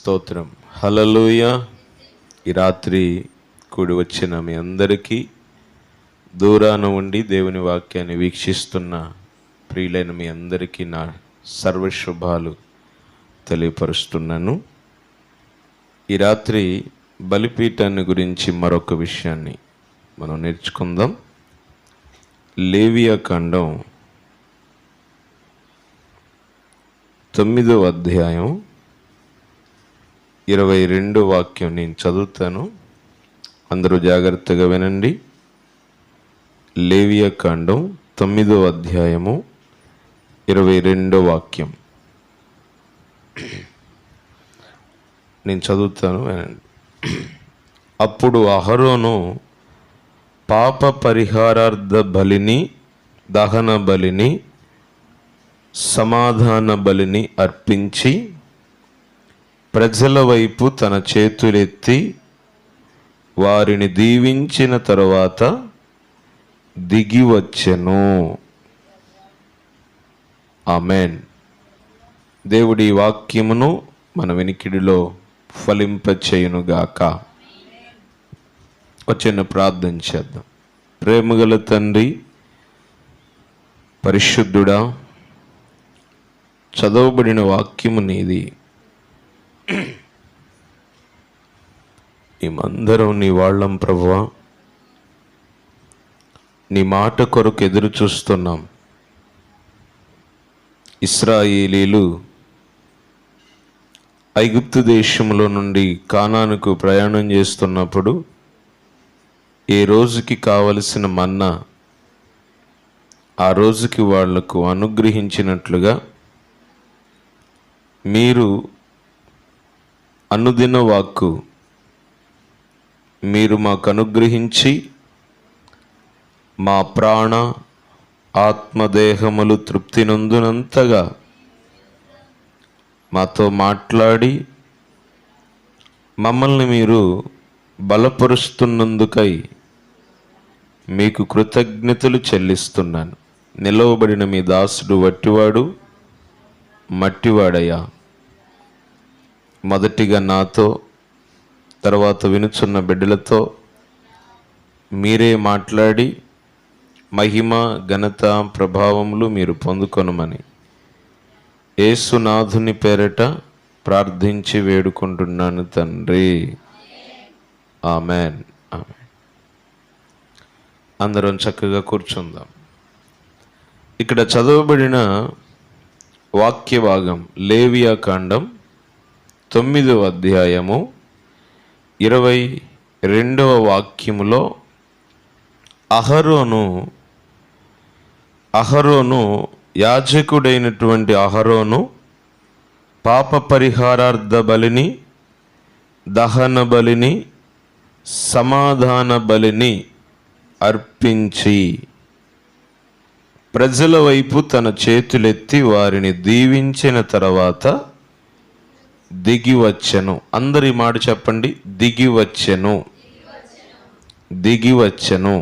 స్తోత్రం. హల్లెలూయా. ఈ రాత్రి కూడి వచ్చిన మీ అందరికీ, దూరాన ఉండి దేవుని వాక్యాన్ని వీక్షిస్తున్న ప్రియులైన మీ అందరికీ నా సర్వశుభాలు తెలియపరుస్తున్నాను. ఈ రాత్రి బలిపీఠాన్ని గురించి మరొక విషయాన్ని మనం నేర్చుకుందాం. లేవియాకాండం 9వ అధ్యాయం 22 వాక్యం నేను చదువుతాను, అందరూ జాగ్రత్తగా వినండి. లేవియాకాండం 9వ అధ్యాయము 22 వాక్యం నేను చదువుతాను, వినండి. అప్పుడు అహరోను పాప పరిహారార్థ బలిని, దహన బలిని, సమాధాన బలిని అర్పించి ప్రజల వైపు తన చేతులెత్తి వారిని దీవించిన తరువాత దిగి వచ్చెను. ఆమెన్. దేవుడి వాక్యమును మన వినికిడిలో ఫలింపచేయునుగాక. వచ్చిన ప్రార్థన చేద్దాం. ప్రేమగల తండ్రి, పరిశుద్ధుడా, చదవబడిన వాక్యము నీది. మేమందరం నీ వాళ్ళం ప్రభువా. నీ మాట కొరకు ఎదురు చూస్తున్నాం. ఇశ్రాయేలీలు ఐగుప్తు దేశంలో నుండి కానానుకు ప్రయాణం చేస్తున్నప్పుడు ఏ రోజుకి కావలసిన మన్నా ఆ రోజుకి వాళ్లకు అనుగ్రహించినట్లుగా మీరు అనుదిన వాక్కు మీరు మాకు అనుగ్రహించి మా ప్రాణ ఆత్మదేహములు తృప్తి నొందునంతగా మాతో మాట్లాడి మమ్మల్ని మీరు బలపరుస్తున్నందుకై మీకు కృతజ్ఞతలు చెల్లిస్తున్నాను. నిలవబడిన మీ దాసుడు వట్టివాడు మట్టివాడయ్యా. మొదటిగా నాతో, తర్వాత వినుచున్న బిడ్డలతో మీరే మాట్లాడి మహిమ, ఘనత, ప్రభావములు మీరు పొందుకొనమని యేసునాథుని పేరట ప్రార్థించి వేడుకుంటున్నాను తండ్రి. ఆమెన్. ఆమెన్. అందరం చక్కగా కూర్చుందాం. ఇక్కడ చదవబడిన వాక్య భాగం లేవియాకాండం 9వ అధ్యాయము 22వ వాక్యములో అహరోను యాజకుడైనటువంటి అహరోను పాప పరిహారార్థ బలిని, దహన బలిని, సమాధాన బలిని అర్పించి ప్రజల వైపు తన చేతులెత్తి వారిని దీవించిన తర్వాత దిగి వచ్చెను. అందరి మాట చెప్పండి. దిగి వచ్చెను. దిగి వచ్చెను.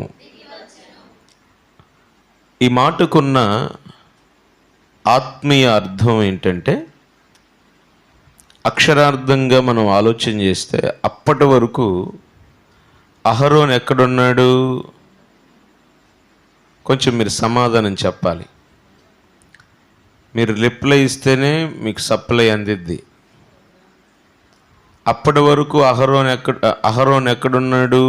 ఈ మాటకున్న ఆత్మీయ అర్థం ఏంటంటే, అక్షరార్థంగా మనం ఆలోచన చేస్తే అప్పటి వరకు అహరోను ఎక్కడున్నాడు? కొంచెం మీరు సమాధానం చెప్పాలి. మీరు రిప్లై ఇస్తేనే మీకు సప్లై అందిద్ది. అప్పటి వరకు అహరోను ఎక్కడున్నాడు?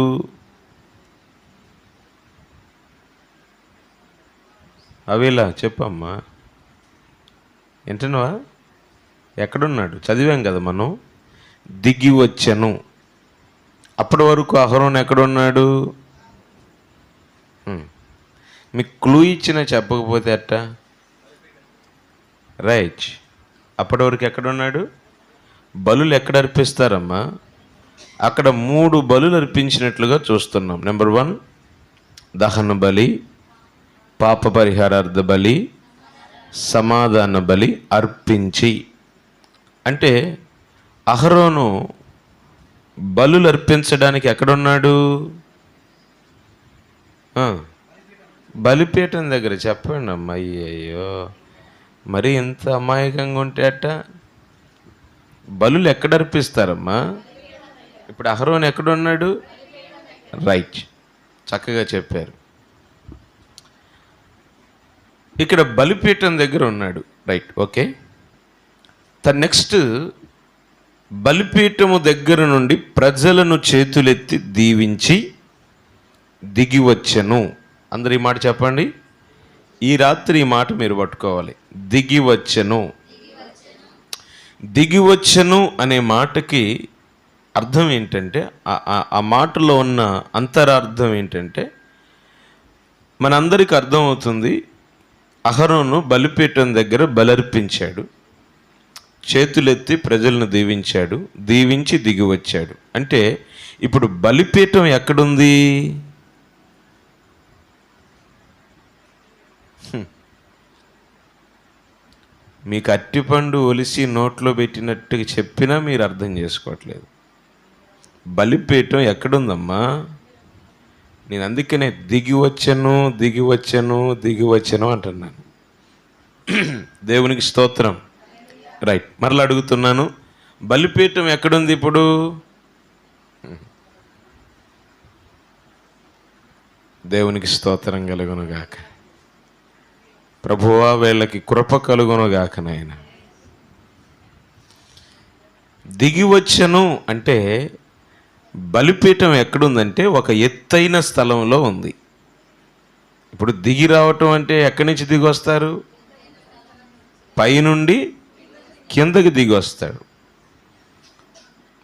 అవిలా చెప్పమ్మా, వింటున్నావా? ఎక్కడున్నాడు? చదివాం కదా మనం. దిగి వచ్చెను. అప్పటి వరకు అహరోను ఎక్కడున్నాడు? మీకు క్లూ ఇచ్చిన చెప్పకపోతే అట్ట. రైట్. అప్పటి వరకు ఎక్కడున్నాడు? బలులు ఎక్కడ అర్పిస్తారమ్మా? అక్కడ 3 బలులు అర్పించినట్లుగా చూస్తున్నాం. నెంబర్ 1 దహన బలి, పాప పరిహారార్థ బలి, సమాధాన బలి అర్పించి. అంటే అహరోను బలులు అర్పించడానికి ఎక్కడున్నాడు? బలిపీఠం దగ్గర. చెప్పండి అమ్మా. అయ్యో, మరి ఇంత అమాయకంగా ఉంటే అట్ట. బలులు ఎక్కడ అర్పిస్తారమ్మా? ఇప్పుడు అహరోను ఎక్కడున్నాడు? రైట్, చక్కగా చెప్పారు. ఇక్కడ బలిపీఠం దగ్గర ఉన్నాడు. Right, okay. నెక్స్ట్, బలిపీఠము దగ్గర నుండి ప్రజలను చేతులెత్తి దీవించి దిగి వచ్చెను. అందరు ఈ మాట చెప్పండి. ఈ రాత్రి ఈ మాట మీరు పట్టుకోవాలి. దిగి వచ్చెను. దిగి వచ్చెను అనే మాటకి అర్థం ఏంటంటే, ఆ మాటలో ఉన్న అంతరార్థం ఏంటంటే, మనందరికీ అర్థమవుతుంది. అహరోను బలిపీఠం దగ్గర బలర్పించాడు, చేతులెత్తి ప్రజలను దీవించాడు, దీవించి దిగి వచ్చాడు. అంటే ఇప్పుడు బలిపీఠం ఎక్కడుంది? మీకు అట్టిపండు ఒలిసి నోట్లో పెట్టినట్టుగా చెప్పినా మీరు అర్థం చేసుకోవట్లేదు. బలిపీఠం ఎక్కడుందమ్మా? నేను అందుకనే దిగి వచ్చాను దిగి వచ్చాను దిగి వచ్చాను అంటున్నాను. దేవునికి స్తోత్రం. రైట్, మరలా అడుగుతున్నాను, బలిపీఠం ఎక్కడుంది ఇప్పుడు? దేవునికి స్తోత్రం కలుగునుగాక. ప్రభువా వీళ్ళకి కృప కలుగునుగాక నాయన. దిగి వచ్చను అంటే బలిపీఠం ఎక్కడుందంటే ఒక ఎత్తైన స్థలంలో ఉంది. ఇప్పుడు దిగి రావటం అంటే ఎక్కడి నుంచి దిగి వస్తారు? పైనుండి కిందకి దిగి వస్తాడు.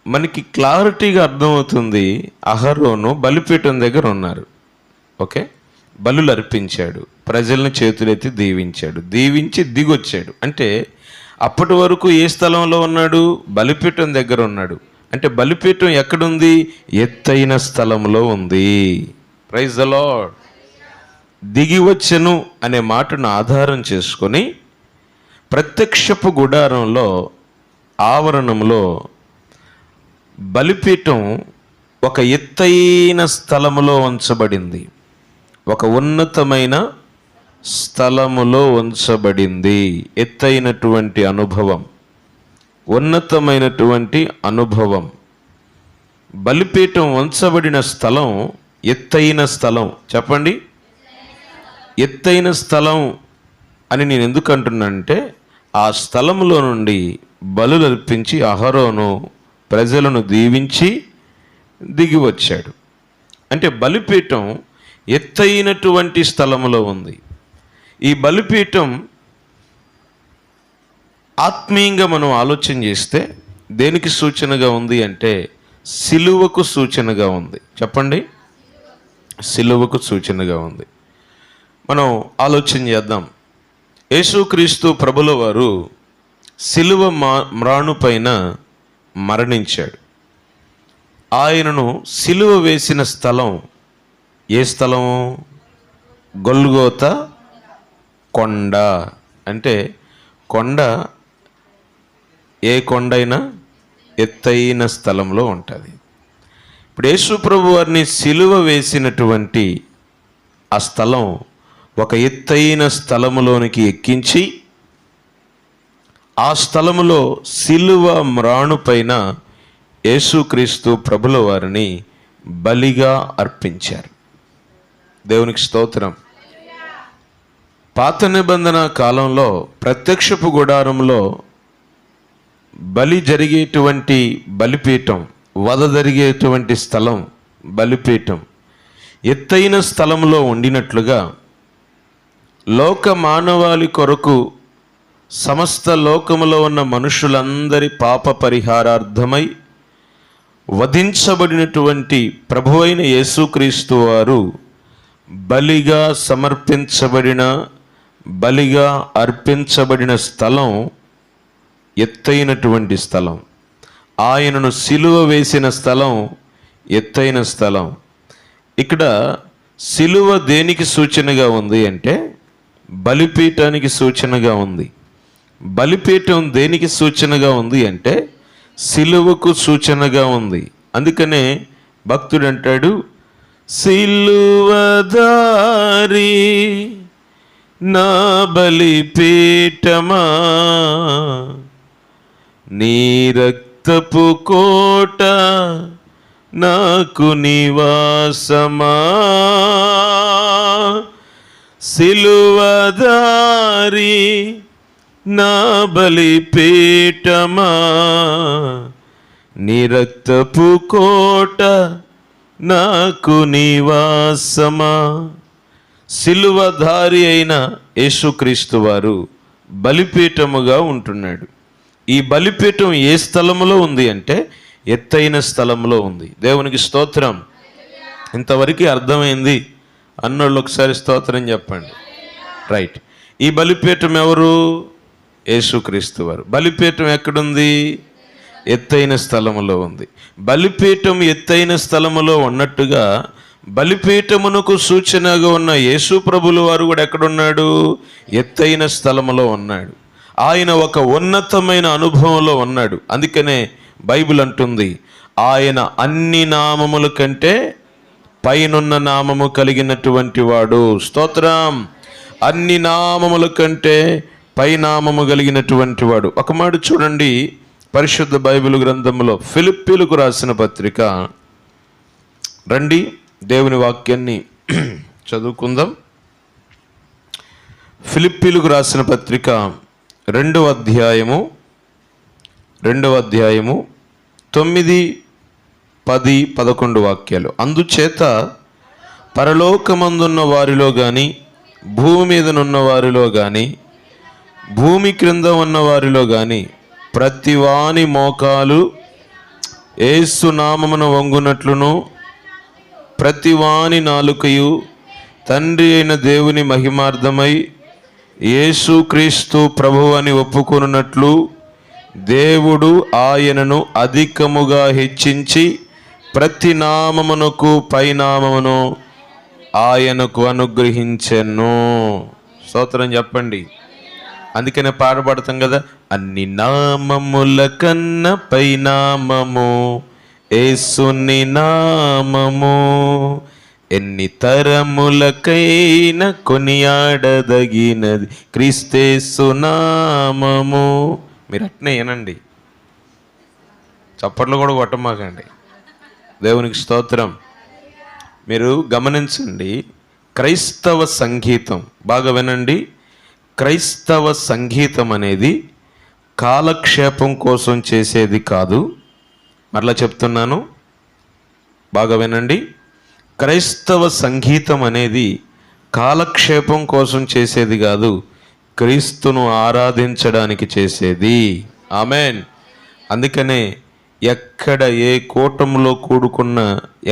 మనకి క్లారిటీగా అర్థమవుతుంది. అహరోను బలిపీఠం దగ్గర ఉన్నారు. ఓకే, బలులు అర్పించాడు, ప్రజలను చేతులెత్తి దీవించాడు, దీవించి దిగొచ్చాడు. అంటే అప్పటి వరకు ఏ స్థలంలో ఉన్నాడు? బలిపీఠం దగ్గర ఉన్నాడు. అంటే బలిపీఠం ఎక్కడుంది? ఎత్తైన స్థలంలో ఉంది. Praise the Lord. దిగి వచ్చెను అనే మాటను ఆధారం చేసుకొని ప్రత్యక్షపు గుడారంలో ఆవరణంలో బలిపీఠం ఒక ఎత్తైన స్థలములో ఉంచబడింది, ఒక ఉన్నతమైన స్థలములో ఉంచబడింది. ఎత్తైనటువంటి అనుభవం, ఉన్నతమైనటువంటి అనుభవం. బలిపీఠం ఉంచబడిన స్థలం ఎత్తైన స్థలం. చెప్పండి, ఎత్తైన స్థలం అని నేను ఎందుకు అంటున్నానంటే, ఆ స్థలంలో నుండి బలులు అర్పించి అహరోను ప్రజలను దీవించి దిగి వచ్చాడు. అంటే బలిపీఠం ఎత్తైనటువంటి స్థలములో ఉంది. ఈ బలిపీఠం ఆత్మీయంగా మనం ఆలోచన చేస్తే దేనికి సూచనగా ఉంది అంటే సిలువకు సూచనగా ఉంది. చెప్పండి, సిలువకు సూచనగా ఉంది. మనం ఆలోచన చేద్దాం. యేసుక్రీస్తు ప్రభుల వారు సిలువ మ్రాణు పైన మరణించాడు. ఆయనను సిలువ వేసిన స్థలం ఏ స్థలం? గొల్గోతా కొండ. అంటే కొండ ఏ కొండైనా ఎత్తైన స్థలంలో ఉంటుంది. ఇప్పుడు యేసు ప్రభు వారిని సిలువ వేసినటువంటి ఆ స్థలం ఒక ఎత్తైన స్థలములోనికి ఎక్కించి ఆ స్థలములో సిలువ మ్రాణు పైన యేసుక్రీస్తు ప్రభుల వారిని బలిగా అర్పించారు. దేవునికి స్తోత్రం. పాత నిబంధన కాలంలో ప్రత్యక్షపు గుడారంలో బలి జరిగేటువంటి బలిపీఠం, వధ జరిగేటువంటి స్థలం బలిపీఠం ఎత్తైన స్థలంలో ఉండినట్లుగా లోక మానవాళి కొరకు సమస్త లోకములో ఉన్న మనుషులందరి పాప పరిహారార్థమై వధించబడినటువంటి ప్రభువైన యేసుక్రీస్తు వారు బలిగా సమర్పించబడిన, బలిగా అర్పించబడిన స్థలం ఎత్తైనటువంటి స్థలం. ఆయనను సిలువ వేసిన స్థలం ఎత్తైన స్థలం. ఇక్కడ సిలువ దేనికి సూచనగా ఉంది అంటే బలిపీఠానికి సూచనగా ఉంది. బలిపీఠం దేనికి సూచనగా ఉంది అంటే సిలువకు సూచనగా ఉంది. అందుకనే భక్తుడు అంటాడు, సిలువదారి నా బలిపీఠమా నీ రక్తపు కోట నాకు నివాసమా, సిలువదారి నా బలిపీఠమా, నీ రక్తపు కోట నాకు నివాసమా. సిలువధారి అయిన యేసుక్రీస్తు వారు బలిపీఠముగా ఉంటున్నాడు. ఈ బలిపీఠం ఏ స్థలములో ఉంది అంటే ఎత్తైన స్థలంలో ఉంది. దేవునికి స్తోత్రం. ఇంతవరకు అర్థమైంది అన్నోళ్ళు ఒకసారి స్తోత్రం చెప్పండి. రైట్. ఈ బలిపీఠం ఎవరు? యేసుక్రీస్తు వారు. బలిపీఠం ఎక్కడుంది? ఎత్తైన స్థలములో ఉంది. బలిపీఠం ఎత్తైన స్థలములో ఉన్నట్టుగా బలిపీఠమునకు సూచనగా ఉన్న యేసు ప్రభుల వారు కూడా ఎక్కడున్నాడు? ఎత్తైన స్థలములో ఉన్నాడు. ఆయన ఒక ఉన్నతమైన అనుభవంలో ఉన్నాడు. అందుకనే బైబిల్ అంటుంది, ఆయన అన్ని నామముల కంటే పైనున్న నామము కలిగినటువంటి వాడు. స్తోత్రం. అన్ని నామముల కంటే పైనామము కలిగినటువంటి వాడు. ఒక మాట చూడండి, పరిశుద్ధ బైబిల్ గ్రంథంలో ఫిలిప్పీలకు రాసిన పత్రిక, రండి దేవుని వాక్యాన్ని చదువుకుందాం. ఫిలిప్పీలకు రాసిన పత్రిక 2వ అధ్యాయము 9, 10, 11 వాక్యాలు. అందుచేత పరలోకమందున్న వారిలో కానీ, భూమి మీదనున్న వారిలో కానీ, భూమి క్రింద ఉన్న వారిలో కానీ ప్రతివాని మోకాలు యేసు నామమున వంగునట్లును, ప్రతివాని నాలుకయు తండ్రి అయిన దేవుని మహిమార్థమై యేసుక్రీస్తు ప్రభువు అని ఒప్పుకొనున్నట్లు దేవుడు ఆయనను అధికముగా హెచ్చించి ప్రతి నామమునకు పైనామమును ఆయనకు అనుగ్రహించెను. స్తోత్రం చెప్పండి. అందుకనే పాడబడతాం కదా, అన్ని నామముల కన్న పైనామము యేసుని నామము, ఎన్ని తరములకైనా కొనియాడదగినది క్రీస్తేసు నామము. మీరు అట్నే ఏనండి, చప్పట్లు కూడా కొట్టమాకండి. దేవునికి స్తోత్రం. మీరు గమనించండి, క్రైస్తవ సంగీతం బాగా వినండి. క్రైస్తవ సంగీతం అనేది కాలక్షేపం కోసం చేసేది కాదు. మరలా చెప్తున్నాను, బాగా వినండి. క్రైస్తవ సంగీతం అనేది కాలక్షేపం కోసం చేసేది కాదు, క్రీస్తును ఆరాధించడానికి చేసేది. ఆమెన్. అందుకనే ఎక్కడ ఏ కూటములో కూడుకున్న,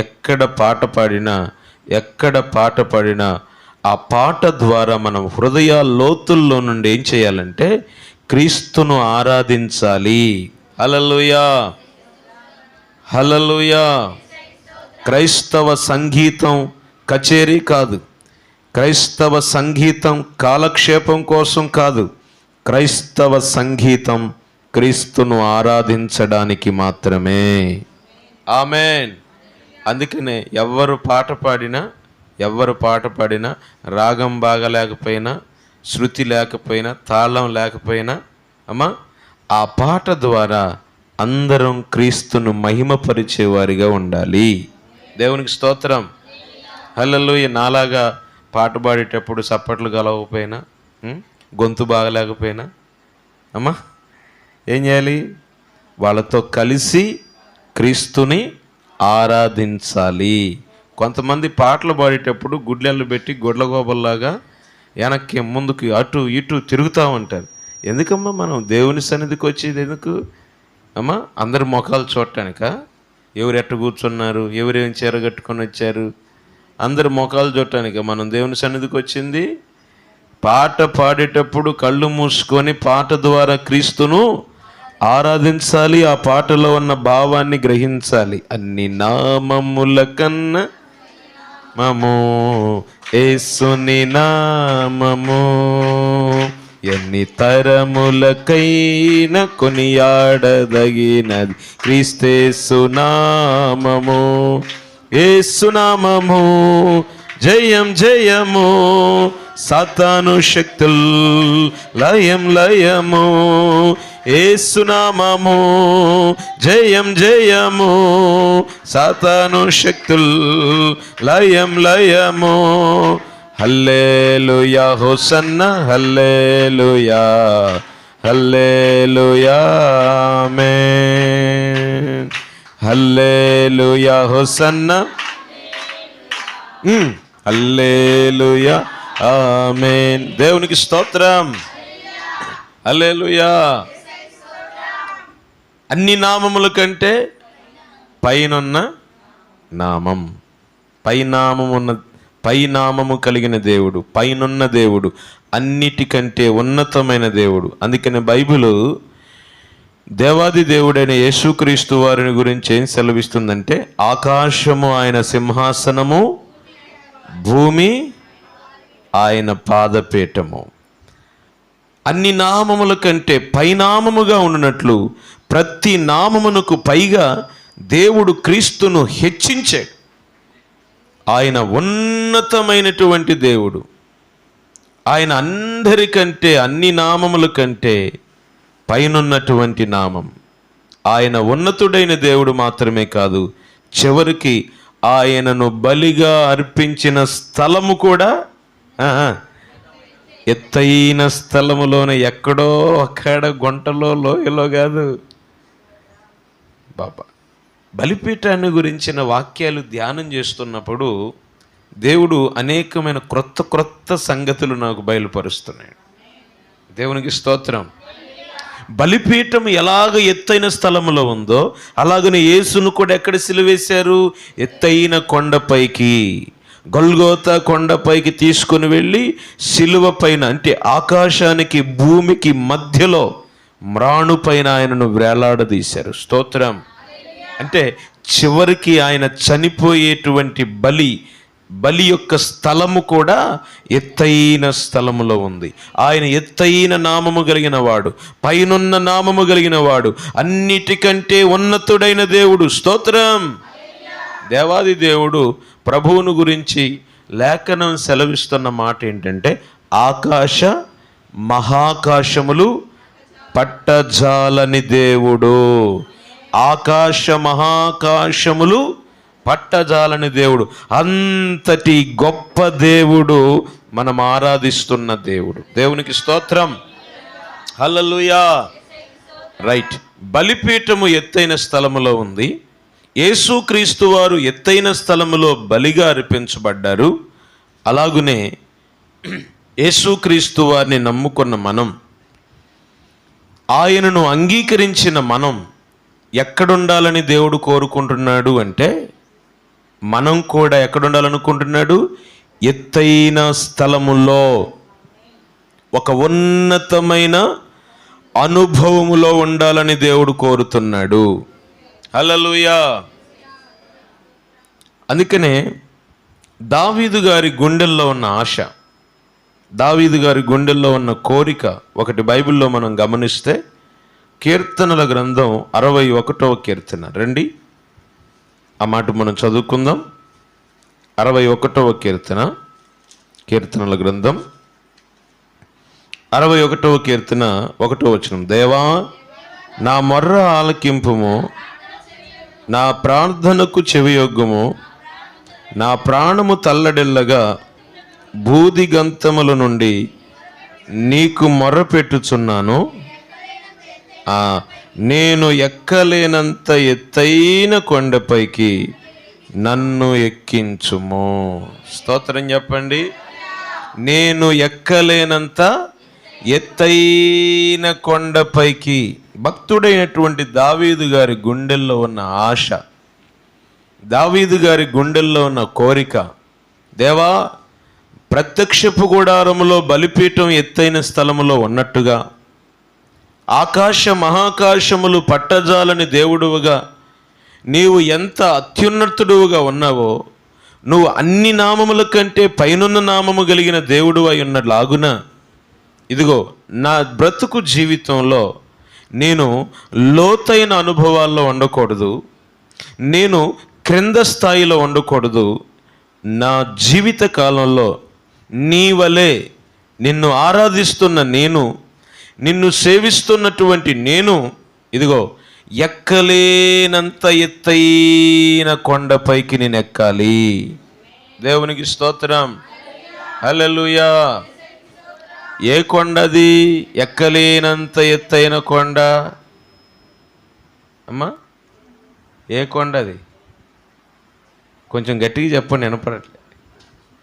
ఎక్కడ పాట పాడినా ఆ పాట ద్వారా మనం హృదయ లోతుల్లో నుండి ఏం చేయాలంటే క్రీస్తును ఆరాధించాలి. హల్లెలూయా, హల్లెలూయా. క్రైస్తవ సంగీతం కచేరీ కాదు, క్రైస్తవ సంగీతం కాలక్షేపం కోసం కాదు, క్రైస్తవ సంగీతం క్రీస్తును ఆరాధించడానికి మాత్రమే. ఆమెన్. అందుకనే ఎవరు పాట పాడినా రాగం బాగలేకపోయినా, శృతి లేకపోయినా, తాళం లేకపోయినా ఆ పాట ద్వారా అందరం క్రీస్తును మహిమపరిచేవారిగా ఉండాలి. దేవునికి స్తోత్రం. హల్లెలూయా. నాలాగా పాట పాడేటప్పుడు చప్పట్లు కలవకపోయినా, గొంతు బాగలేకపోయినా ఏం చేయాలి? వాళ్ళతో కలిసి క్రీస్తుని ఆరాధించాలి. కొంతమంది పాటలు పాడేటప్పుడు గుడ్లెళ్ళు పెట్టి గొడ్ల గోబల్లాగా వెనక్కి ముందుకు అటు ఇటు తిరుగుతూ ఉంటారు. ఎందుకమ్మా మనం దేవుని సన్నిధికి వచ్చేది ఎందుకు? అందరి ముఖాలు చూడటానిక? ఎవరు ఎట్ట కూర్చున్నారు, ఎవరేం చీర కట్టుకొని వచ్చారు, అందరి ముఖాలు చూడటానిక మనం దేవుని సన్నిధికి వచ్చింది? పాట పాడేటప్పుడు కళ్ళు మూసుకొని పాట ద్వారా క్రీస్తును ఆరాధించాలి. ఆ పాటలో ఉన్న భావాన్ని గ్రహించాలి. అన్ని నామముల కన్నా మము యేసుని నామము, ఎన్ని తరములకైనా కొనియాడదగినది క్రీస్తేసు నామము. యేసు నామము జయం జయము, సాతాను శక్తుల్ లయం లయము, యేసునామము జయం జయము, సాతాను శక్తుల్ లయం లయము. హల్లెలూయా హోసన్న హల్లెలూయా హల్లెలూయా ఆమేన్. హల్లెలూయా హోసన్న హల్లెలూయా ఆమేన్. దేవునికి స్తోత్రం. హల్లెలూయా. అన్ని నామముల కంటే పైనున్న నామం, పైనామము కలిగిన దేవుడు, పైనున్న దేవుడు, అన్నిటికంటే ఉన్నతమైన దేవుడు. అందుకని బైబిలు దేవాది దేవుడైన యేసుక్రీస్తు వారిని గురించి ఏం సెలవిస్తుందంటే, ఆకాశము ఆయన సింహాసనము, భూమి ఆయన పాదపీఠము. అన్ని నామముల కంటే పైనామముగా ఉన్నట్లు ప్రతి నామమునకు పైగా దేవుడు క్రీస్తును హెచ్చించాడు. ఆయన ఉన్నతమైనటువంటి దేవుడు. ఆయన అందరికంటే, అన్ని నామముల కంటే పైనున్నటువంటి నామం. ఆయన ఉన్నతుడైన దేవుడు మాత్రమే కాదు, చివరికి ఆయనను బలిగా అర్పించిన స్థలము కూడా ఎత్తైన స్థలములోనే, ఎక్కడో అక్కడ గుంటలో లోయలో కాదు బాబా. బలిపీఠాన్ని గురించిన వాక్యాలు ధ్యానం చేస్తున్నప్పుడు దేవుడు అనేకమైన క్రొత్త సంగతులు నాకు బయలుపరుస్తున్నాడు. దేవునికి స్తోత్రం. బలిపీఠం ఎలాగ ఎత్తైన స్థలములో ఉందో అలాగనే యేసును కూడా ఎక్కడ సిలువేశారు? ఎత్తైన కొండపైకి, గొల్గోతా కొండపైకి తీసుకొని వెళ్ళి సిలువ పైన, అంటే ఆకాశానికి భూమికి మధ్యలో మ్రాణు పైన ఆయనను వేలాడదీశారు. స్తోత్రం. అంటే చివరికి ఆయన చనిపోయేటువంటి బలి యొక్క స్థలము కూడా ఎత్తైన స్థలములో ఉంది. ఆయన ఎత్తైన నామము కలిగిన వాడు, పైనున్న నామము కలిగిన వాడు, అన్నిటికంటే ఉన్నతుడైన దేవుడు. స్తోత్రం. దేవాది దేవుడు ప్రభువును గురించి లేఖనం సెలవిస్తున్న మాట ఏంటంటే, ఆకాశ మహాకాశములు పట్టజాలని దేవుడు. ఆకాశ మహాకాశములు పట్టజాలని దేవుడు. అంతటి గొప్ప దేవుడు మనం ఆరాధిస్తున్న దేవుడు. దేవునికి స్తోత్రం. హల్లెలూయా. రైట్. బలిపీఠము ఎత్తైన స్థలములో ఉంది. యేసుక్రీస్తు వారు ఎత్తైన స్థలములో బలిగా అర్పించబడ్డారు. అలాగునే యేసుక్రీస్తు వారిని నమ్ముకున్న మనం, ఆయనను అంగీకరించిన మనం ఎక్కడుండాలని దేవుడు కోరుకుంటున్నాడు అంటే, మనం కూడా ఎక్కడుండాలనుకుంటున్నాడు? ఎత్తైన స్థలములో, ఒక ఉన్నతమైన అనుభవములో ఉండాలని దేవుడు కోరుతున్నాడు. హల్లెలూయా. అందుకనే దావీదు గారి గుండెల్లో ఉన్న ఆశ, దావీదు గారి గుండెల్లో ఉన్న కోరిక ఒకటి బైబిల్లో మనం గమనిస్తే, కీర్తనల గ్రంథం 61వ కీర్తన. రండి ఆ మాట మనం చదువుకుందాం. 61వ కీర్తన, కీర్తనల గ్రంథం 61వ కీర్తన 1వ వచనం. దేవా నా మొర్ర ఆలకింపుము, నా ప్రార్థనకు చెవియొగ్గుము, నా ప్రాణము తల్లడిల్లగా భూదిగంతముల నుండి నీకు మొర్ర పెట్టుచున్నాను. నేను ఎక్కలేనంత ఎత్తైన కొండపైకి నన్ను ఎక్కించుము. స్తోత్రం చెప్పండి. నేను ఎక్కలేనంత ఎత్తైన కొండపైకి. భక్తుడైనటువంటి దావీదు గారి గుండెల్లో ఉన్న ఆశ, దావీదు గారి గుండెల్లో ఉన్న కోరిక, దేవా ప్రత్యక్షపు గుడారములో బలిపీఠం ఎత్తైన స్థలములో ఉన్నట్టుగా, ఆకాశ మహాకాశములు పట్టజాలని దేవుడువుగా, నీవు ఎంత అత్యున్నతుడువుగా ఉన్నావో, నువ్వు అన్ని నామముల కంటే పైనున్న నామము కలిగిన దేవుడు అయి ఉన్నలాగున, ఇదిగో నా బ్రతుకు జీవితంలో నేను లోతైన అనుభవాల్లో ఉండకూడదు, నేను క్రింద స్థాయిలో ఉండకూడదు. నా జీవిత కాలంలో నీ వలె నిన్ను ఆరాధిస్తున్న నేను, నిన్ను సేవిస్తున్నటువంటి నేను, ఇదిగో ఎక్కలేనంత ఎత్తైన కొండపైకి నేను ఎక్కాలి. దేవునికి స్తోత్రం. హల్లెలూయా. ఏ కొండది? ఎక్కలేనంత ఎత్తైన కొండ. అమ్మా, ఏ కొండది? కొంచెం గట్టిగా చెప్పండి, వినపడట్లేదు.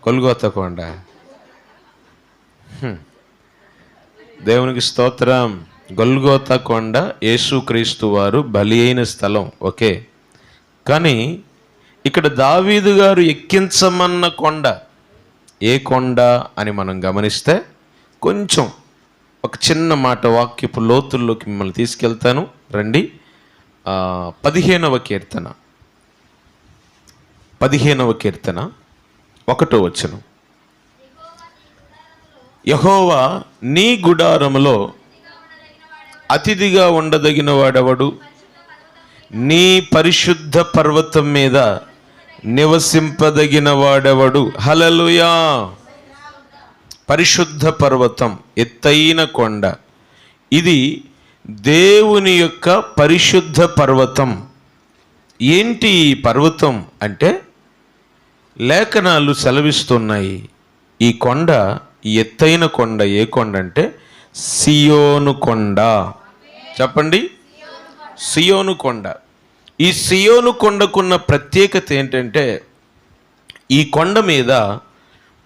గొల్గోతా కొండ. దేవునికి స్తోత్రం. గొల్గోతా కొండ యేసుక్రీస్తు వారు బలి అయిన స్థలం. ఓకే, కానీ ఇక్కడ దావీదు గారు ఎక్కించమన్న కొండ ఏ కొండ అని మనం గమనిస్తే, కొంచెం ఒక చిన్న మాట వాక్యపు లోతుల్లోకి మిమ్మల్ని తీసుకెళ్తాను. రండి. 15వ కీర్తన 1వ వచనం. యెహోవా నీ గుడారములో అతిథిగా ఉండదగిన వాడెవడు? నీ పరిశుద్ధ పర్వతం మీద నివసింపదగిన వాడెవడు? హల్లెలూయా. పరిశుద్ధ పర్వతం, ఎత్తైన కొండ, ఇది దేవుని యొక్క పరిశుద్ధ పర్వతం. ఏంటి ఈ పర్వతం అంటే, లేఖనాలు సెలవిస్తున్నాయి, ఈ కొండ, ఈ ఎత్తైన కొండ ఏ కొండ అంటే సియోను కొండ. చెప్పండి, సియోను కొండ. ఈ సియోను కొండకున్న ప్రత్యేకత ఏంటంటే, ఈ కొండ మీద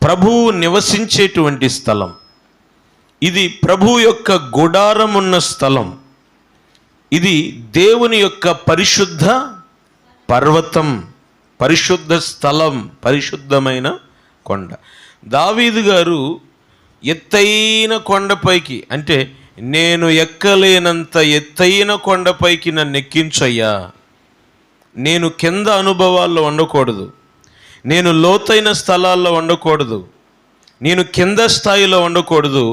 ప్రభువు నివసించేటువంటి స్థలం. ఇది ప్రభు యొక్క గుడారం ఉన్న స్థలం. ఇది దేవుని యొక్క పరిశుద్ధ పర్వతం, పరిశుద్ధ స్థలం, పరిశుద్ధమైన కొండ. దావీదు గారు ఎత్తైన కొండపైకి, అంటే నేను ఎక్కలేనంత ఎత్తైన కొండపైకి నన్ను ఎక్కించయ్యా. నేను కింద అనుభవాల్లో ఉండకూడదు, నేను లోతైన స్థలాల్లో ఉండకూడదు, నేను కింద స్థాయిలో ఉండకూడదు.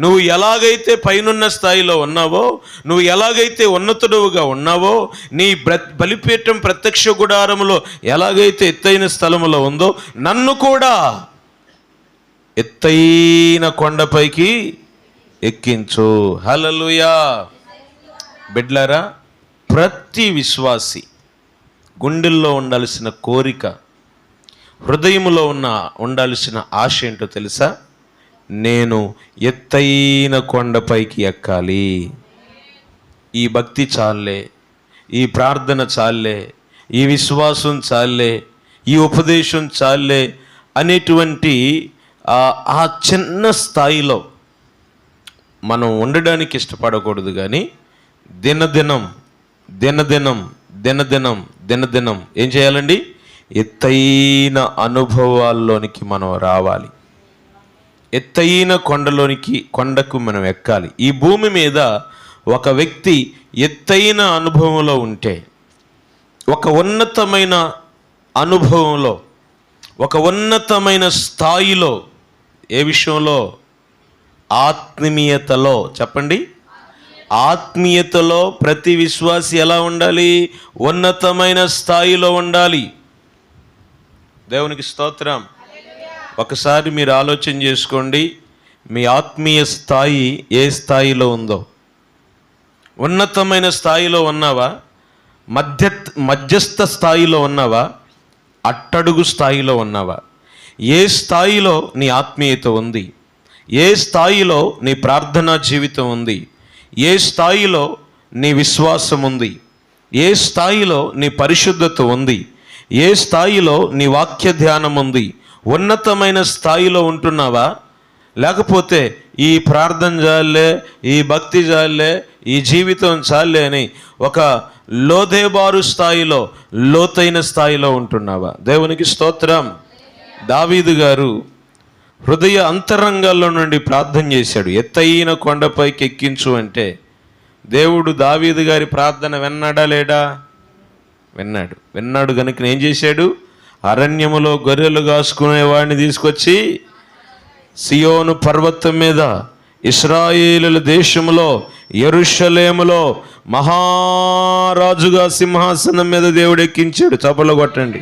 నువ్వు ఎలాగైతే పైనున్న స్థాయిలో ఉన్నావో, నువ్వు ఎలాగైతే ఉన్నతుడుగా ఉన్నావో, నీ బలిపీఠం ప్రత్యక్ష గుడారములో ఎలాగైతే ఎత్తైన స్థలములో ఉందో, నన్ను కూడా ఎత్తైన కొండపైకి ఎక్కించు. హల్లెలూయా. బిడ్లారా, ప్రతి విశ్వాసి గుండెల్లో ఉండాల్సిన కోరిక, హృదయంలో ఉండాల్సిన ఆశ ఏంటో తెలుసా? నేను ఎత్తైన కొండపైకి ఎక్కాలి. ఈ భక్తి చాలే, ఈ ప్రార్థన చాలే, ఈ విశ్వాసం చాలే, ఈ ఉపదేశం చాలే అనేటువంటి ఆ చిన్న స్థాయిలో మనం ఉండడానికి ఇష్టపడకూడదు. కానీ దినదినం దినదినం దినదినం దినదినం ఏం చేయాలండి? ఎత్తైన అనుభవాల్లోనికి మనం రావాలి. ఎత్తైన కొండకు మనం ఎక్కాలి. ఈ భూమి మీద ఒక వ్యక్తి ఎత్తైన అనుభవంలో ఉంటే, ఒక ఉన్నతమైన అనుభవంలో, ఒక ఉన్నతమైన స్థాయిలో, ఏ విషయంలో? ఆత్మీయతలో. చెప్పండి, ఆత్మీయతలో ప్రతి విశ్వాసి ఎలా ఉండాలి? ఉన్నతమైన స్థాయిలో ఉండాలి. దేవునికి స్తోత్రం. ఒకసారి మీరు ఆలోచన చేసుకోండి, మీ ఆత్మీయ స్థాయి ఏ స్థాయిలో ఉందో. ఉన్నతమైన స్థాయిలో ఉన్నావా? మధ్యస్థ స్థాయిలో ఉన్నావా? అట్టడుగు స్థాయిలో ఉన్నావా? ఏ స్థాయిలో నీ ఆత్మీయత ఉంది? ఏ స్థాయిలో నీ ప్రార్థనా జీవితం ఉంది? ఏ స్థాయిలో నీ విశ్వాసం ఉంది? ఏ స్థాయిలో నీ పరిశుద్ధత ఉంది? ఏ స్థాయిలో నీ వాక్య ధ్యానం ఉంది? ఉన్నతమైన స్థాయిలో ఉంటున్నావా? లేకపోతే ఈ ప్రార్థన చాలే, ఈ భక్తి చాలే, ఈ జీవితం చాలే అని ఒక లోదేబారు స్థాయిలో, లోతైన స్థాయిలో ఉంటున్నావా? దేవునికి స్తోత్రం. దావీదు గారు హృదయ అంతరంగాల్లో నుండి ప్రార్థన చేశాడు, ఎత్తైన కొండపైకి ఎక్కించు అంటే. దేవుడు దావీదు గారి ప్రార్థన విన్నాడా లేడా? విన్నాడు కనుక ఏం చేశాడు? అరణ్యములో గొర్రెలు కాసుకునేవాడిని తీసుకొచ్చి సియోను పర్వతం మీద, ఇశ్రాయేలుల దేశములో, యెరూషలేములో మహారాజుగా సింహాసనం మీద దేవుడు ఎక్కించాడు. చప్పట్లు కొట్టండి.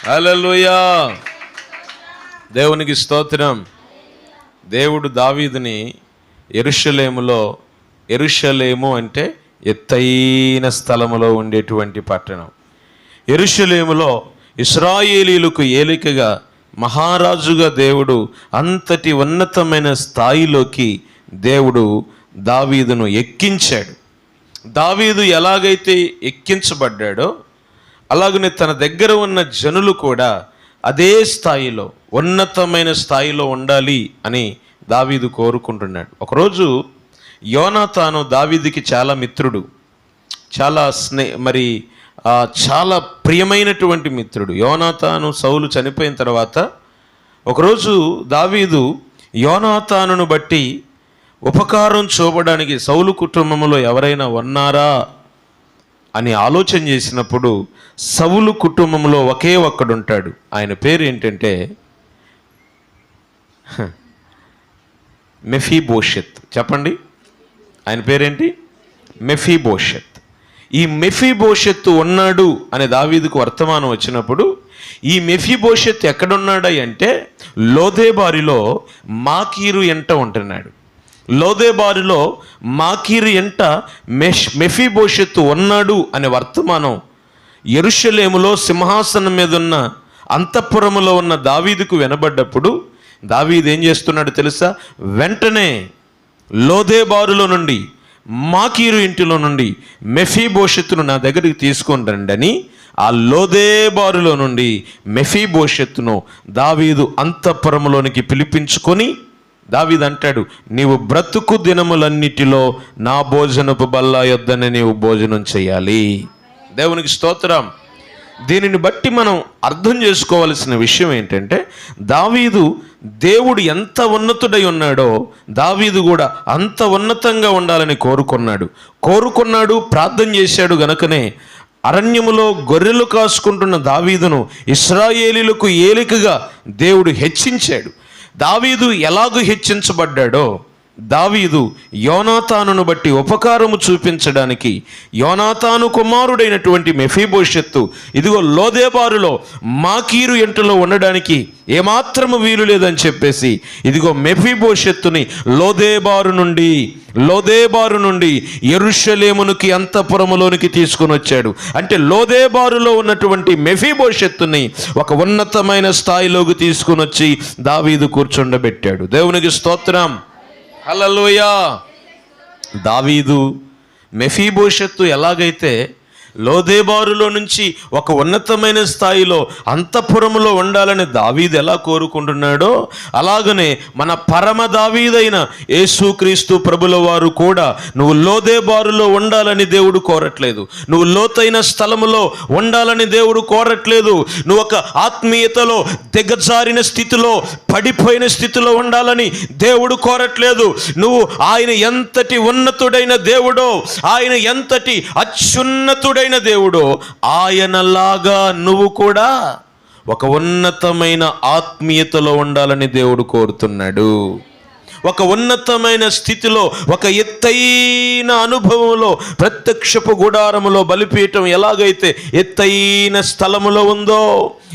హల్లెలూయా. దేవునికి స్తోత్రం. దేవుడు దావీదుని యెరూషలేము అంటే ఎత్తైన స్థలములో ఉండేటువంటి పట్టణం. యెరూషలేములో ఇశ్రాయేలీయులకు ఏలికగా మహారాజుగా దేవుడు అంతటి ఉన్నతమైన స్థాయిలోకి దేవుడు దావీదును ఎక్కించాడు. దావీదు ఎలాగైతే ఎక్కించబడ్డాడో అలాగనే తన దగ్గర ఉన్న జనులు కూడా అదే స్థాయిలో, ఉన్నతమైన స్థాయిలో ఉండాలి అని దావీదు కోరుకుంటున్నాడు. ఒకరోజు యోనాతాను దావీదుకి చాలా మిత్రుడు, చాలా చాలా ప్రియమైనటువంటి మిత్రుడు. యోనాతాను సౌలు చనిపోయిన తర్వాత ఒకరోజు దావీదు యోనాతానును బట్టి ఉపకారం చూపడానికి సౌలు కుటుంబంలో ఎవరైనా ఉన్నారా అని ఆలోచన చేసినప్పుడు సౌలు కుటుంబంలో ఒకే ఒక్కడుంటాడు. ఆయన పేరు ఏంటంటే మెఫీబోషెత్. చెప్పండి, ఆయన పేరేంటి? మెఫీబోషెత్. ఈ మెఫీబోషెత్ ఉన్నాడు అనే దావీదుకు వర్తమానం వచ్చినప్పుడు ఈ మెఫీబోషెత్ ఎక్కడున్నాడు అంటే లోదెబారులో మాకీరు ఎంట ఉంటున్నాడు. లోదెబారులో మాకీరు ఎంట మెఫీబోషెత్ ఉన్నాడు అనే వర్తమానం యెరూషలేములో సింహాసనం మీద ఉన్న అంతఃపురములో ఉన్న దావీదుకు వినబడ్డప్పుడు దావీదు ఏం చేస్తున్నాడు తెలుసా? వెంటనే లోదెబారులో నుండి, మాకీరు ఇంటిలో నుండి మెఫీబోషెత్తును నా దగ్గరికి తీసుకొని రండని ఆ లోదెబారులో నుండి మెఫీబోషెత్తును దావీదు అంతఃపురములోనికి పిలిపించుకొని దావీదు అంటాడు, నీవు బ్రతుకు దినములన్నిటిలో నా భోజనపు బల్ల యొద్దనే నీవు భోజనం చేయాలి. దేవునికి స్తోత్రం. దీనిని బట్టి మనం అర్థం చేసుకోవాల్సిన విషయం ఏంటంటే దావీదు దేవుడు ఎంత ఉన్నతుడై ఉన్నాడో దావీదు కూడా అంత ఉన్నతంగా ఉండాలని కోరుకున్నాడు, ప్రార్థన చేశాడు. గనుకనే అరణ్యములో గొర్రెలు కాసుకుంటున్న దావీదును ఇశ్రాయేలీయులకు ఏలికగా దేవుడు హెచ్చించాడు. దావీదు ఎలాగూ హెచ్చించబడ్డాడో దావీదు యోనాతానును బట్టి ఉపకారము చూపించడానికి యోనాతాను కుమారుడైనటువంటి మెఫీబోషెత్తు ఇదిగో లోదెబారులో మాకీరు ఇంటిలో ఉండడానికి ఏమాత్రము వీలు లేదని చెప్పేసి ఇదిగో మెఫీబోషెత్తుని లోదెబారు నుండి యెరూషలేమునికి అంతఃపురములోనికి తీసుకుని వచ్చాడు. అంటే లోదెబారులో ఉన్నటువంటి మెఫీబోషెత్తుని ఒక ఉన్నతమైన స్థాయిలోకి తీసుకుని వచ్చి దావీదు కూర్చుండబెట్టాడు. దేవునికి స్తోత్రం. హల్లెలూయా. దావీదు మెఫీబోషెత్తు ఎలాగైతే లోదెబారులో నుంచి ఒక ఉన్నతమైన స్థాయిలో అంతఃపురములో ఉండాలని దావీదు ఎలా కోరుకుంటున్నాడో అలాగనే మన పరమ దావీదైన యేసుక్రీస్తు ప్రభుల వారు కూడా నువ్వు లోదెబారులో ఉండాలని దేవుడు కోరట్లేదు, నువ్వు లోతైన స్థలములో ఉండాలని దేవుడు కోరట్లేదు, నువ్వు ఒక ఆత్మీయతలో దిగజారిన స్థితిలో పడిపోయిన స్థితిలో ఉండాలని దేవుడు కోరట్లేదు. నువ్వు ఆయన ఎంతటి ఉన్నతుడైన దేవుడో, ఆయన ఎంతటి అత్యున్నతుడైన దేవుడు, ఆయనలాగా నువ్వు కూడా ఒక ఉన్నతమైన ఆత్మీయతలో ఉండాలని దేవుడు కోరుతున్నాడు. ఒక ఉన్నతమైన స్థితిలో, ఒక ఎత్తైన అనుభవంలో, ప్రత్యక్షపు గుడారములో బలిపీఠం ఎలాగైతే ఎత్తైన స్థలములో ఉందో,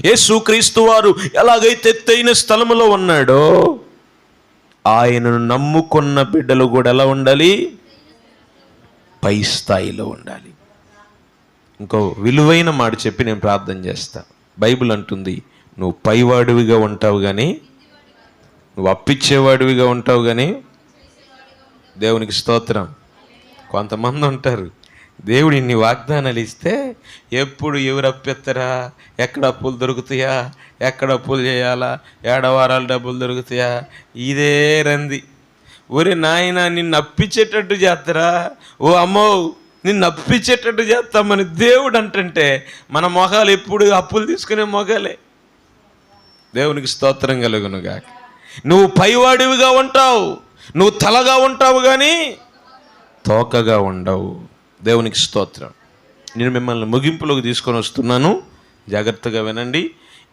యేసుక్రీస్తు వారు ఎలాగైతే ఎత్తైన స్థలములో ఉన్నాడో ఆయనను నమ్ముకున్న బిడ్డలు కూడా ఎలా ఉండాలి? పై స్థాయిలో ఉండాలి. ఇంకో విలువైన మాట చెప్పి నేను ప్రార్థన చేస్తా. బైబిల్ అంటుంది, నువ్వు పైవాడివిగా ఉంటావు కానీ, నువ్వు అప్పిచ్చేవాడివిగా ఉంటావు కానీ. దేవునికి స్తోత్రం. కొంతమంది ఉంటారు, దేవుడు ఇన్ని వాగ్దానాలు ఇస్తే ఎప్పుడు ఎవరు అప్పెత్తరా, ఎక్కడ అప్పులు దొరుకుతాయా, ఎక్కడ అప్పులు చేయాలా, ఏడవారాలు డబ్బులు దొరుకుతాయా, ఇదే రంది. ఒరే నాయన, నిన్ను అప్పించేటట్టు చేస్తారా, ఓ అమ్మో నిన్ను అప్పించేటట్టు చేస్తామని దేవుడు అంటుంటే మన మొహాలు ఎప్పుడు అప్పులు తీసుకునే మొహాలే. దేవునికి స్తోత్రం కలుగునుగా. నువ్వు పైవాడివిగా ఉంటావు, నువ్వు తలగా ఉంటావు కానీ తోకగా ఉండవు. దేవునికి స్తోత్రం. నేను మిమ్మల్ని ముగింపులోకి తీసుకొని వస్తున్నాను, జాగ్రత్తగా వినండి.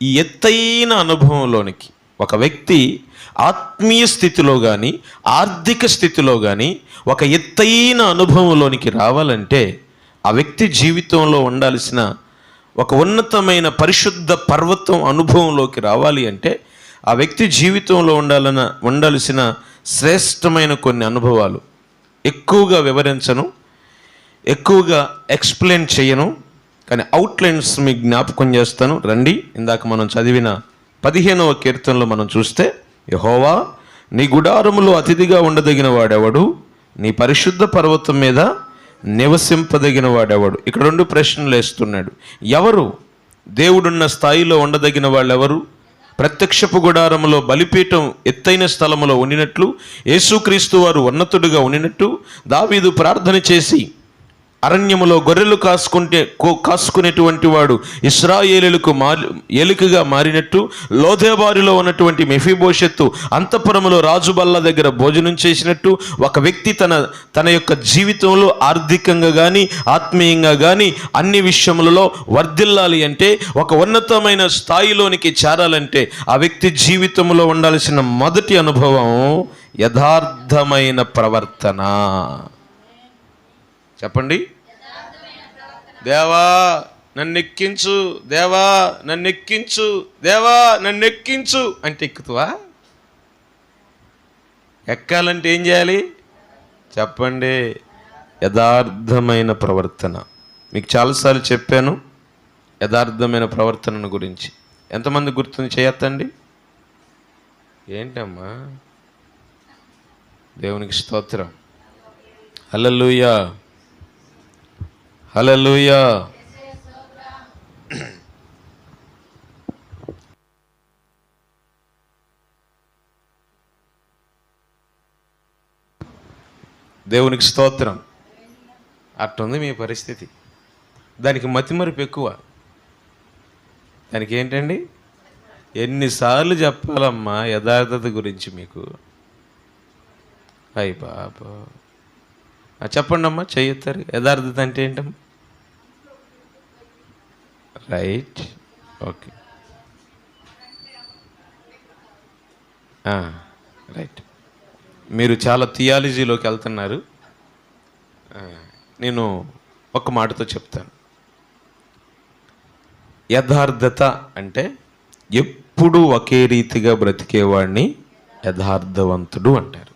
ఈ ఎత్తైన అనుభవంలోనికి ఒక వ్యక్తి ఆత్మీయ స్థితిలో కానీ ఆర్థిక స్థితిలో కానీ ఒక ఎత్తైన అనుభవంలోనికి రావాలంటే ఆ వ్యక్తి జీవితంలో ఉండాల్సిన ఒక ఉన్నతమైన పరిశుద్ధ పర్వతం అనుభవంలోకి రావాలి అంటే ఆ వ్యక్తి జీవితంలో ఉండాల్సిన శ్రేష్టమైన కొన్ని అనుభవాలు ఎక్కువగా వివరించను, ఎక్కువగా ఎక్స్ప్లెయిన్ చేయను, కానీ అవుట్లైన్స్ మీకు జ్ఞాపకం చేస్తాను. రండి. ఇందాక మనం చదివిన 15వ కీర్తనలో మనం చూస్తే, యెహోవా నీ గుడారములో అతిథిగా ఉండదగిన వాడెవడు, నీ పరిశుద్ధ పర్వతం మీద నివసింపదగిన వాడెవడు. ఇక్కడ 2 ప్రశ్నలు వేస్తున్నాడు. ఎవరు దేవుడున్న స్థాయిలో ఉండదగిన వాళ్ళెవరు? ప్రత్యక్షపు గుడారములో బలిపీఠం ఎత్తైన స్థలములో ఉండినట్లు, యేసుక్రీస్తు వారు ఉన్నతుడుగా ఉండినట్టు, దావీదు ప్రార్థన చేసి అరణ్యములో గొర్రెలు కాసుకునేటువంటి వాడు ఇశ్రాయేలులకు ఏలికగా మారినట్టు, లోదెబారులో ఉన్నటువంటి మెఫీబోషెత్తు అంతఃపురములో రాజు బల్ల దగ్గర భోజనం చేసినట్టు, ఒక వ్యక్తి తన యొక్క జీవితంలో ఆర్థికంగా కానీ ఆత్మీయంగా కానీ అన్ని విషయములలో వర్ధిల్లాలి అంటే, ఒక ఉన్నతమైన స్థాయిలోనికి చేరాలంటే ఆ వ్యక్తి జీవితంలో ఉండాల్సిన మొదటి అనుభవం యథార్థమైన ప్రవర్తన. చెప్పండి. దేవా నన్నెక్కించు, దేవా నన్నెక్కించు, దేవా నన్నెక్కించు అంటే ఎక్కుతావా? ఎక్కాలంటే ఏం చేయాలి చెప్పండి? యథార్థమైన ప్రవర్తన. మీకు చాలాసార్లు చెప్పాను యథార్థమైన ప్రవర్తనను గురించి. ఎంతమంది గుర్తుంది చేయొద్దండి? ఏంటమ్మా? దేవునికి స్తోత్రం. హల్లెలూయా, హల్లెలూయా. దేవునికి స్తోత్రం. అట్టుంది మీ పరిస్థితి. దానికి మతిమరుపు ఎక్కువ. దానికి ఏంటండి? ఎన్నిసార్లు చెప్పాలమ్మా యథార్థత గురించి మీకు? అయ్య బాబా, చెప్పండి అమ్మా, చెయ్యొత్తారు. యథార్థత అంటే ఏంటమ్మా? Right, okay, right. మీరు చాలా థియాలజీలోకి వెళ్తున్నారు. నేను ఒక మాటతో చెప్తాను. యథార్థత అంటే ఎప్పుడు ఒకే రీతిగా బ్రతికేవాడిని యథార్థవంతుడు అంటారు.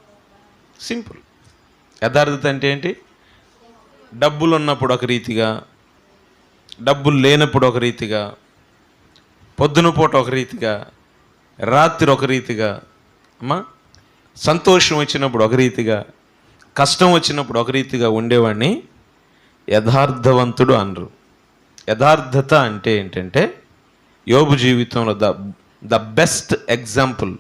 సింపుల్. యథార్థత అంటే ఏంటి? డబ్బులు ఉన్నప్పుడు ఒక రీతిగా, డబ్బులు లేనప్పుడు ఒక రీతిగా, పొద్దున పూట ఒక రీతిగా, రాత్రి ఒక రీతిగా, అమ్మా సంతోషం వచ్చినప్పుడు ఒక రీతిగా, కష్టం వచ్చినప్పుడు ఒక రీతిగా ఉండేవాడిని యథార్థవంతుడు అనరు. యథార్థత అంటే ఏంటంటే, యోబు జీవితంలో ద బెస్ట్ ఎగ్జాంపుల్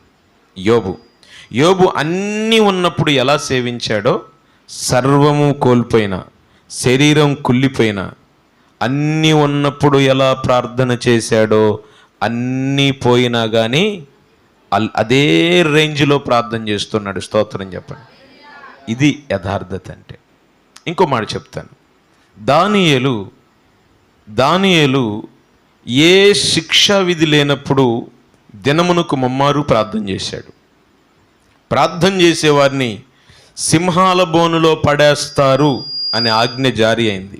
యోబు అన్నీ ఉన్నప్పుడు ఎలా సేవించాడో, సర్వము కోల్పోయిన, శరీరం కుళ్ళిపోయిన, అన్నీ ఉన్నప్పుడు ఎలా ప్రార్థన చేశాడో, అన్నీ పోయినా కానీ అదే రేంజ్లో ప్రార్థన చేస్తున్నాడు. స్తోత్రం చెప్పండి. ఇది యథార్థత అంటే. ఇంకో మాట చెప్తాను. దానియేలు ఏ శిక్షా విధి లేనప్పుడు దినమునకు ముమ్మారు ప్రార్థన చేశాడు. ప్రార్థన చేసేవారిని సింహాల బోనులో పడేస్తారు అనే ఆజ్ఞ జారీ అయింది.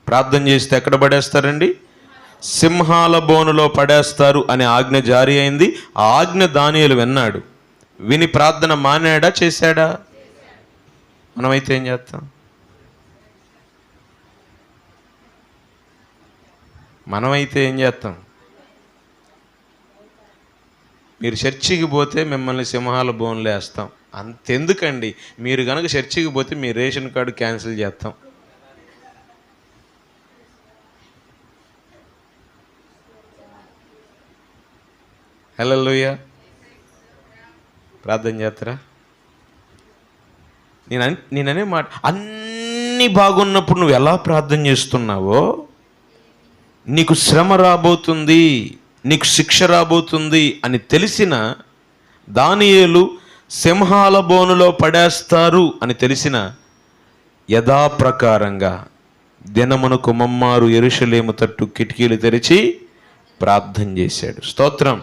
ప్రార్థన చేస్తే ఎక్కడ పడేస్తారండి? సింహాల బోనులో పడేస్తారు అనే ఆజ్ఞ జారీ అయింది. ఆ ఆజ్ఞ దానియేలు విన్నాడు. విని ప్రార్థన మానాడా, చేశాడా? మనమైతే ఏం చేస్తాం? మీరు చర్చికి పోతే మిమ్మల్ని సింహాల బోన్లు వేస్తాం. అంతెందుకండి, మీరు కనుక చర్చికి పోతే మీ రేషన్ కార్డు క్యాన్సిల్ చేస్తాం. హల్లెలూయా. ప్రార్థన చేస్తారా? నేననే మాట, అన్నీ బాగున్నప్పుడు నువ్వు ఎలా ప్రార్థన చేస్తున్నావో, నీకు శ్రమ రాబోతుంది, నీకు శిక్ష రాబోతుంది అని తెలిసిన దానియేలు సింహాల బోనులో పడేస్తారు అని తెలిసిన యథాప్రకారంగా దినమునకు ముమ్మారు యెరూషలేము తట్టు కిటికీలు తెరిచి ప్రార్థన చేశాడు. స్తోత్రం.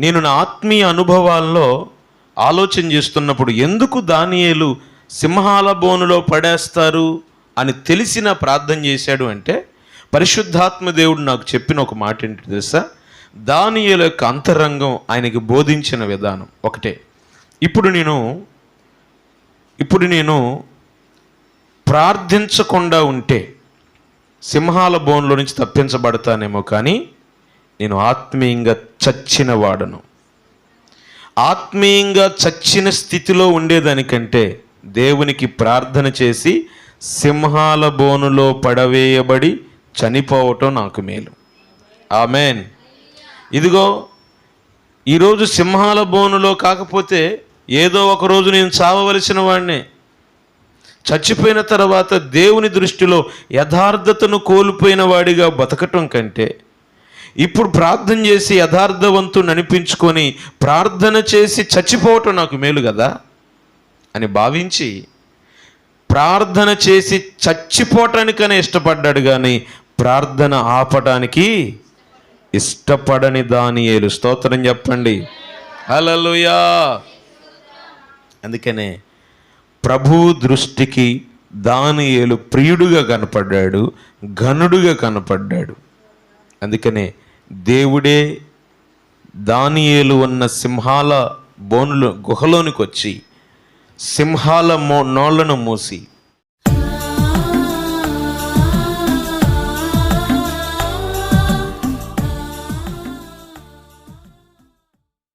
నేను నా ఆత్మీయ అనుభవాల్లో ఆలోచన చేస్తున్నప్పుడు, ఎందుకు దానియేలు సింహాల బోనులో పడేస్తారు అని తెలిసిన ప్రార్థన చేశాడు అంటే, పరిశుద్ధాత్మ దేవుడు నాకు చెప్పిన ఒక మాట ఏంటి తెలుసా? దానియేలు యొక్క అంతరంగం ఆయనకి బోధించిన విధానం ఒకటే. ఇప్పుడు నేను ప్రార్థించకుండా ఉంటే సింహాల బోన్లో నుంచి తప్పించబడతానేమో, కానీ నేను ఆత్మీయంగా చచ్చిన వాడను. ఆత్మీయంగా చచ్చిన స్థితిలో ఉండేదానికంటే దేవునికి ప్రార్థన చేసి సింహాల బోనులో పడవేయబడి చనిపోవటం నాకు మేలు. ఆమెన్. ఇదిగో ఈరోజు సింహాల బోనులో కాకపోతే ఏదో ఒక రోజు నేను చావవలసిన వాడినే. చచ్చిపోయిన తర్వాత దేవుని దృష్టిలో యథార్థతను కోల్పోయిన వాడిగా బతకటం కంటే ఇప్పుడు ప్రార్థన చేసి యథార్థవంతుని అనిపించుకొని ప్రార్థన చేసి చచ్చిపోవటం నాకు మేలు కదా అని భావించి ప్రార్థన చేసి చచ్చిపోవటానికనే ఇష్టపడ్డాడు, కానీ ప్రార్థన ఆపటానికి ఇష్టపడని దానియేలు. స్తోత్రం చెప్పండి. హల్లెలూయా. అందుకనే ప్రభు దృష్టికి దానియేలు ప్రియుడుగా కనపడ్డాడు, ఘనుడుగా కనపడ్డాడు. అందుకనే దేవుడే దానియేలు ఉన్న సింహాల బోనులు గుహలోనికి వచ్చి సింహాల నోళ్లను మూసి